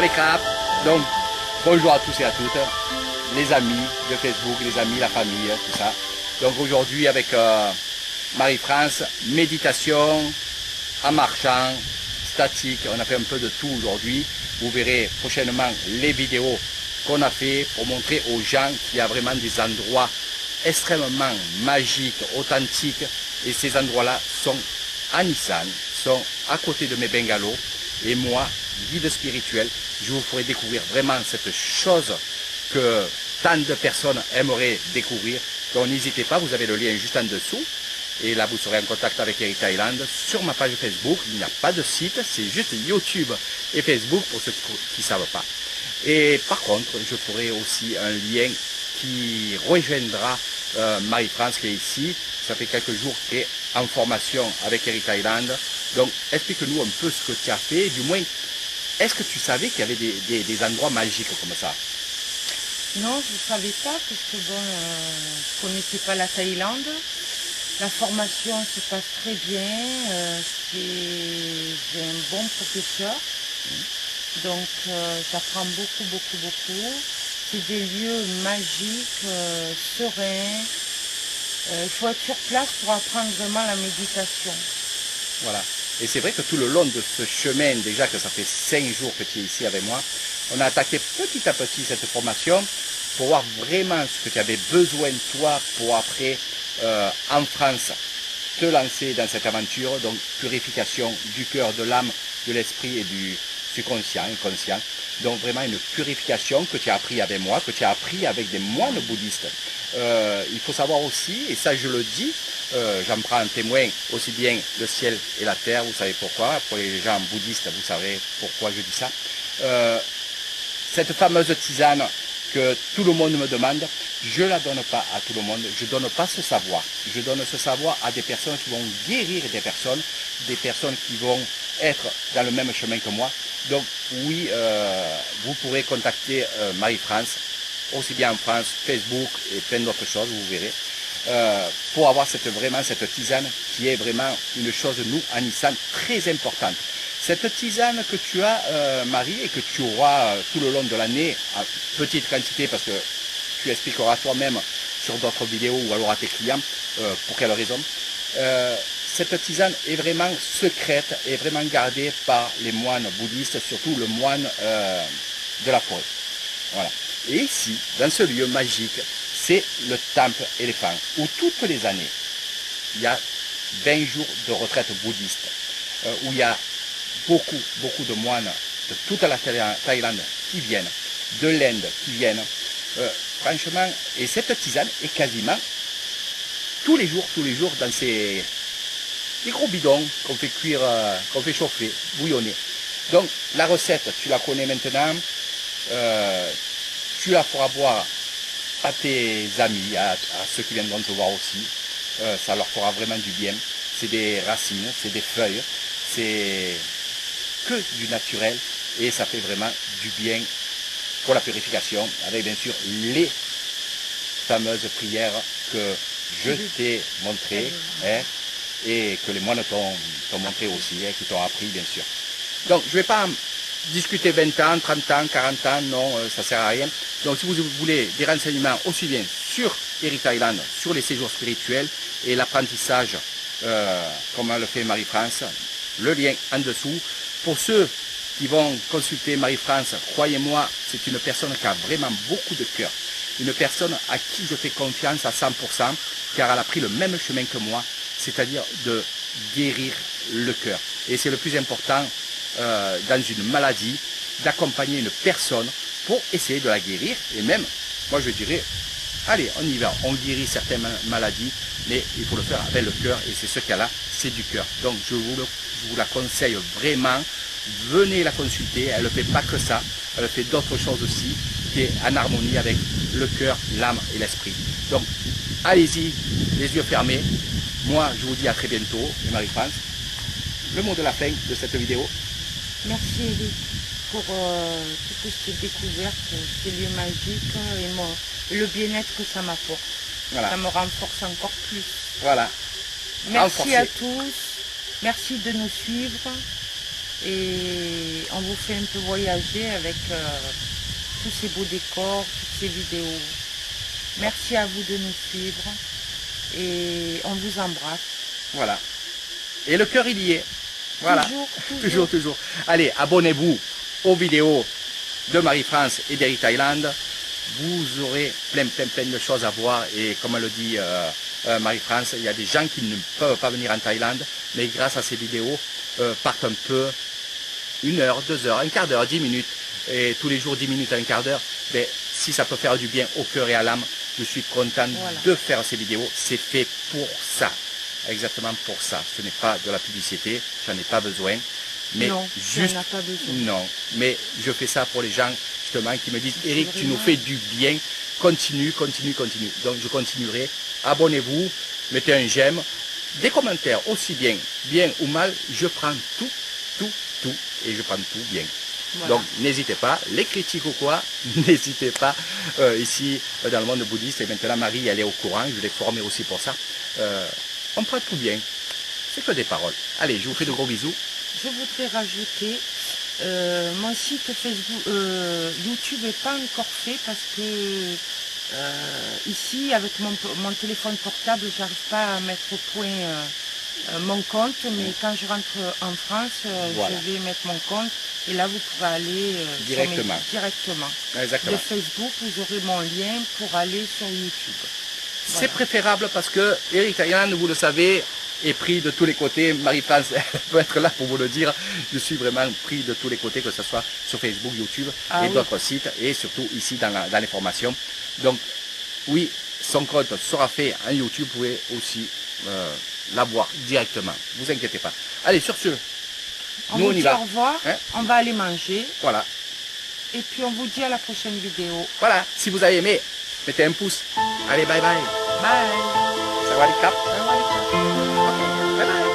les crapes. Donc, bonjour à tous et à toutes, les amis de Facebook, les amis, la famille, tout ça. Donc aujourd'hui avec Marie-France, méditation, en marchant, statique, on a fait un peu de tout aujourd'hui. Vous verrez prochainement les vidéos qu'on a fait pour montrer aux gens qu'il y a vraiment des endroits extrêmement magiques, authentiques. Et ces endroits-là sont à Nissan, sont à côté de mes bungalows. Et moi, guide spirituel, je vous ferai découvrir vraiment cette chose que tant de personnes aimeraient découvrir. Donc n'hésitez pas, vous avez le lien juste en dessous. Et là, vous serez en contact avec Eric Thailand sur ma page Facebook. Il n'y a pas de site, c'est juste YouTube et Facebook pour ceux qui ne savent pas. Et par contre, je ferai aussi un lien qui rejoindra Marie-France qui est ici. Ça fait quelques jours qu'elle est en formation avec Eric Thailand. Donc, explique-nous un peu ce que tu as fait. Du moins, est-ce que tu savais qu'il y avait des endroits magiques comme ça? Non, je ne savais pas, parce que bon, je ne connaissais pas la Thaïlande. La formation se passe très bien. J'ai un bon professeur. Donc, j'apprends beaucoup, beaucoup, beaucoup. C'est des lieux magiques, sereins. Il faut être sur place pour apprendre vraiment la méditation. Voilà. Et c'est vrai que tout le long de ce chemin, déjà que ça fait 5 jours que tu es ici avec moi, on a attaqué petit à petit cette formation pour voir vraiment ce que tu avais besoin toi pour après, en France, te lancer dans cette aventure. Donc, purification du cœur, de l'âme, de l'esprit et du subconscient, inconscient. Donc, vraiment une purification que tu as appris avec moi, que tu as appris avec des moines bouddhistes. Il faut savoir aussi, et ça je le dis, j'en prends un témoin, aussi bien le ciel et la terre, vous savez pourquoi, pour les gens bouddhistes, vous savez pourquoi je dis ça. Cette fameuse tisane que tout le monde me demande, je ne la donne pas à tout le monde, je ne donne pas ce savoir. Je donne ce savoir à des personnes qui vont guérir des personnes qui vont être dans le même chemin que moi. Donc oui, vous pourrez contacter Marie-France, aussi bien en France, Facebook et plein d'autres choses, vous verrez, pour avoir vraiment cette tisane qui est vraiment une chose, nous, à Nissan, très importante. Cette tisane que tu as, Marie, et que tu auras tout le long de l'année, en petite quantité, parce que tu expliqueras toi-même sur d'autres vidéos ou alors à tes clients, pour quelle raison. Cette tisane est vraiment secrète et vraiment gardée par les moines bouddhistes, surtout le moine de la forêt. Voilà. Et ici, dans ce lieu magique, c'est le temple éléphant, où toutes les années, il y a 20 jours de retraite bouddhiste, où il y a beaucoup de moines de toute la Thaïlande qui viennent, de l'Inde qui viennent. Franchement, et cette tisane est quasiment tous les jours dans ces gros bidons qu'on fait cuire, qu'on fait chauffer, bouillonner. Donc la recette, tu la connais maintenant. Tu la feras boire à tes amis, à ceux qui viendront te voir aussi. Ça leur fera vraiment du bien. C'est des racines, c'est des feuilles, c'est que du naturel et ça fait vraiment du bien pour la purification, avec bien sûr les fameuses prières que je t'ai montrées et que les moines t'ont montré aussi, qui t'ont appris bien sûr. Donc je ne vais pas discuter 20 ans, 30 ans, 40 ans, non, ça ne sert à rien. Donc si vous voulez des renseignements aussi bien sur Eric Thailand, sur les séjours spirituels et l'apprentissage, comme le fait Marie-France, le lien en dessous. Pour ceux qui vont consulter Marie-France, croyez-moi, c'est une personne qui a vraiment beaucoup de cœur. Une personne à qui je fais confiance à 100%, car elle a pris le même chemin que moi, c'est-à-dire de guérir le cœur. Et c'est le plus important dans une maladie, d'accompagner une personne pour essayer de la guérir. Et même, moi je dirais, allez, on y va, on guérit certaines maladies, mais il faut le faire avec le cœur, et c'est ce qu'elle a, c'est du cœur. Donc je vous la conseille vraiment, venez la consulter, elle ne fait pas que ça, elle fait d'autres choses aussi, qui est en harmonie avec le cœur, l'âme et l'esprit. Donc allez-y, les yeux fermés. Moi je vous dis à très bientôt, et Marie-France, le mot de la fin de cette vidéo. Merci Eric pour toutes ces découvertes, ces lieux magiques et le bien-être que ça m'apporte. Voilà. Ça me renforce encore plus. Voilà. Merci à tous. Merci de nous suivre. et on vous fait un peu voyager avec tous ces beaux décors, toutes ces vidéos. Merci à vous de nous suivre et on vous embrasse. Voilà. Et le cœur, il y est. Voilà. Toujours. Allez, abonnez-vous aux vidéos de Marie-France et d'Eric Thailand. Vous aurez plein de choses à voir. Et comme le dit Marie-France, il y a des gens qui ne peuvent pas venir en Thaïlande, mais grâce à ces vidéos, partent un peu, 1 heure, 2 heures, un quart d'heure, 10 minutes, et tous les jours 10 minutes, un quart d'heure. Mais si ça peut faire du bien au cœur et à l'âme, je suis content de faire ces vidéos. C'est fait pour ça. Exactement pour ça. Ce n'est pas de la publicité, j'en ai pas besoin. Mais non, juste, pas besoin. Non, mais je fais ça pour les gens justement qui me disent Eric, tu nous fais du bien, continue. Donc je continuerai. Abonnez-vous, mettez un j'aime, des commentaires aussi bien ou mal, je prends tout, et je prends tout bien. Voilà. Donc n'hésitez pas, les critiques ou quoi, n'hésitez pas. Ici, dans le monde bouddhiste, et maintenant Marie, elle est au courant, je l'ai formée aussi pour ça. On prend tout bien, c'est que des paroles. Allez, je vous fais de gros bisous. Je voudrais rajouter, mon site Facebook, YouTube n'est pas encore fait parce que ici, avec mon téléphone portable, j'arrive pas à mettre au point mon compte, mais quand je rentre en France, je vais mettre mon compte et là vous pourrez aller directement. Exactement. De Facebook, vous aurez mon lien pour aller sur YouTube. Voilà. C'est préférable parce que Eric Thailand, vous le savez, est pris de tous les côtés. Marie-France peut être là pour vous le dire. Je suis vraiment pris de tous les côtés, que ce soit sur Facebook, YouTube et d'autres sites, et surtout ici dans les formations. Donc oui, son compte sera fait en YouTube. Vous pouvez aussi l'avoir directement. Ne vous inquiétez pas. Allez, sur ce, nous on y va. Au revoir. Hein? On va aller manger. Voilà. Et puis on vous dit à la prochaine vidéo. Voilà. Si vous avez aimé, mettez un pouce. Allez, bye bye. Bye. Sawadee krap. Sawadee krap. Bye bye.